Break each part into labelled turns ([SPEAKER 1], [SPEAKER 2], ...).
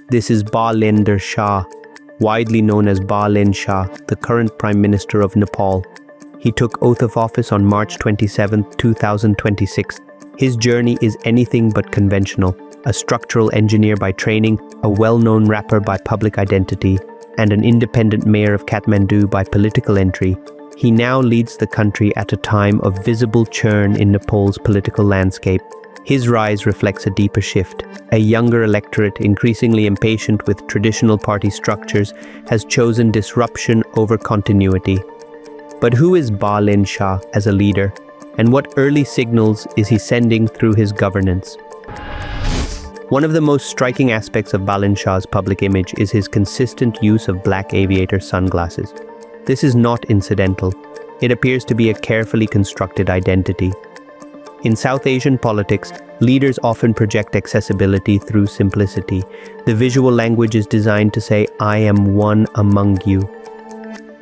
[SPEAKER 1] This is Balen Shah, widely known as Balen Shah, the current Prime Minister of Nepal. He took oath of office on March 27, 2026. His journey is anything but conventional. A structural engineer by training, a well-known rapper by public identity, and an independent mayor of Kathmandu by political entry, he now leads the country at a time of visible churn in Nepal's political landscape. His rise reflects a deeper shift. A younger electorate, increasingly impatient with traditional party structures, has chosen disruption over continuity. But who is Balen Shah as a leader, and what early signals is he sending through his governance? One of the most striking aspects of Balen Shah's public image is his consistent use of black aviator sunglasses. This is not incidental. It appears to be a carefully constructed identity. In South Asian politics, leaders often project accessibility through simplicity. The visual language is designed to say, "I am one among you."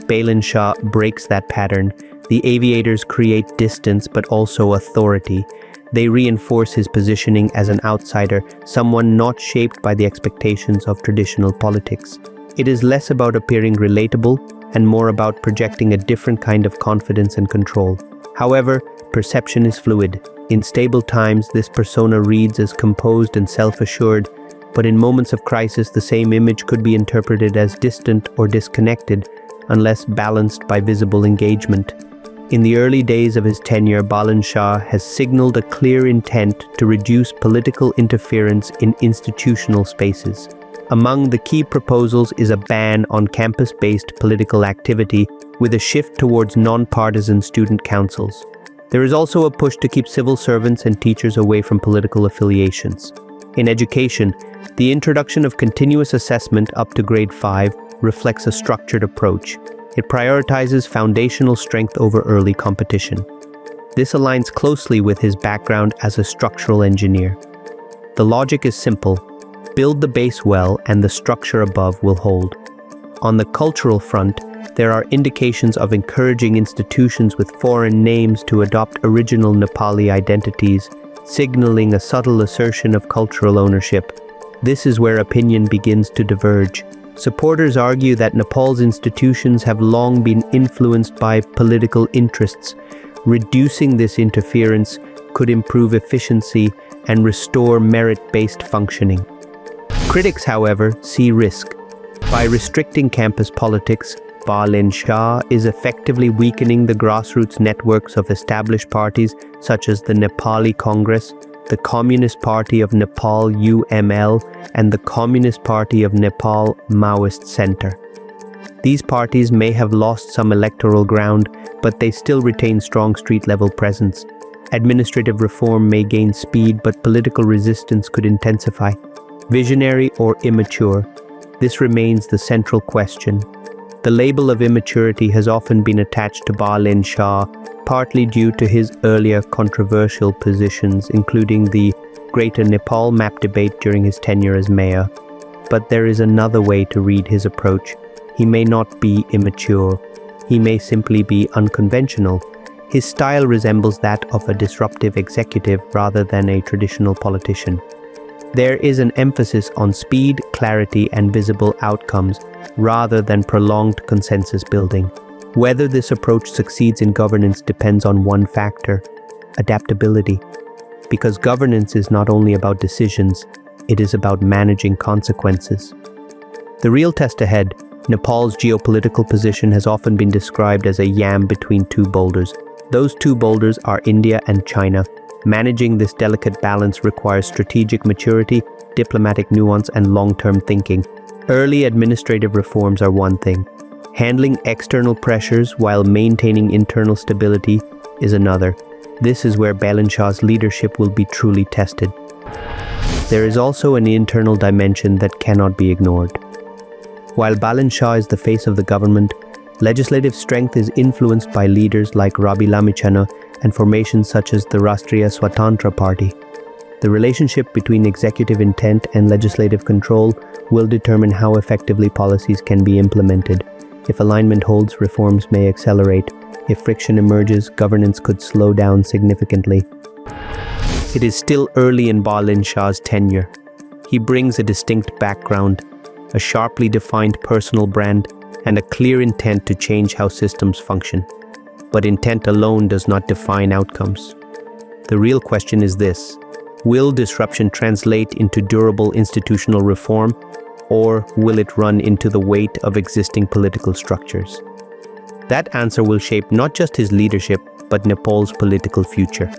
[SPEAKER 1] Balen Shah breaks that pattern. The aviators create distance but also authority. They reinforce his positioning as an outsider, someone not shaped by the expectations of traditional politics. It is less about appearing relatable and more about projecting a different kind of confidence and control. However, perception is fluid. In stable times, this persona reads as composed and self-assured, but in moments of crisis, the same image could be interpreted as distant or disconnected, unless balanced by visible engagement. In the early days of his tenure, Balen Shah has signaled a clear intent to reduce political interference in institutional spaces. Among the key proposals is a ban on campus-based political activity with a shift towards non-partisan student councils. There is also a push to keep civil servants and teachers away from political affiliations. In education, the introduction of continuous assessment up to grade 5 reflects a structured approach. It prioritizes foundational strength over early competition. This aligns closely with his background as a structural engineer. The logic is simple: build the base well and the structure above will hold. On the cultural front, there are indications of encouraging institutions with foreign names to adopt original Nepali identities, signaling a subtle assertion of cultural ownership. This is where opinion begins to diverge. Supporters argue that Nepal's institutions have long been influenced by political interests. Reducing this interference could improve efficiency and restore merit-based functioning. Critics, however, see risk. By restricting campus politics, Balen Shah is effectively weakening the grassroots networks of established parties such as the Nepali Congress, the Communist Party of Nepal UML, and the Communist Party of Nepal Maoist Center. These parties may have lost some electoral ground, but they still retain strong street-level presence. Administrative reform may gain speed, but political resistance could intensify. Visionary or immature? This remains the central question. The label of immaturity has often been attached to Balen Shah, partly due to his earlier controversial positions, including the Greater Nepal Map debate during his tenure as mayor. But there is another way to read his approach. He may not be immature. He may simply be unconventional. His style resembles that of a disruptive executive rather than a traditional politician. There is an emphasis on speed, clarity, and visible outcomes, rather than prolonged consensus building. Whether this approach succeeds in governance depends on one factor: adaptability. Because governance is not only about decisions, it is about managing consequences. The real test ahead: Nepal's geopolitical position has often been described as a yam between two boulders. Those two boulders are India and China. Managing this delicate balance requires strategic maturity, diplomatic nuance, and long-term thinking. Early administrative reforms are one thing. Handling external pressures while maintaining internal stability is another. This is where Balen Shah's leadership will be truly tested. There is also an internal dimension that cannot be ignored. While Balen Shah is the face of the government, legislative strength is influenced by leaders like Rabi Lamichhane and formations such as the Rashtriya Swatantra Party. The relationship between executive intent and legislative control will determine how effectively policies can be implemented. If alignment holds, reforms may accelerate. If friction emerges, governance could slow down significantly. It is still early in Balen Shah's tenure. He brings a distinct background, a sharply defined personal brand, and a clear intent to change how systems function. But intent alone does not define outcomes. The real question is this: will disruption translate into durable institutional reform, or will it run into the weight of existing political structures? That answer will shape not just his leadership, but Nepal's political future.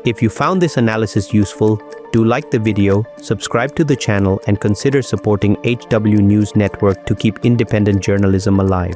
[SPEAKER 1] If you found this analysis useful, do like the video, subscribe to the channel, and consider supporting HW News Network to keep independent journalism alive.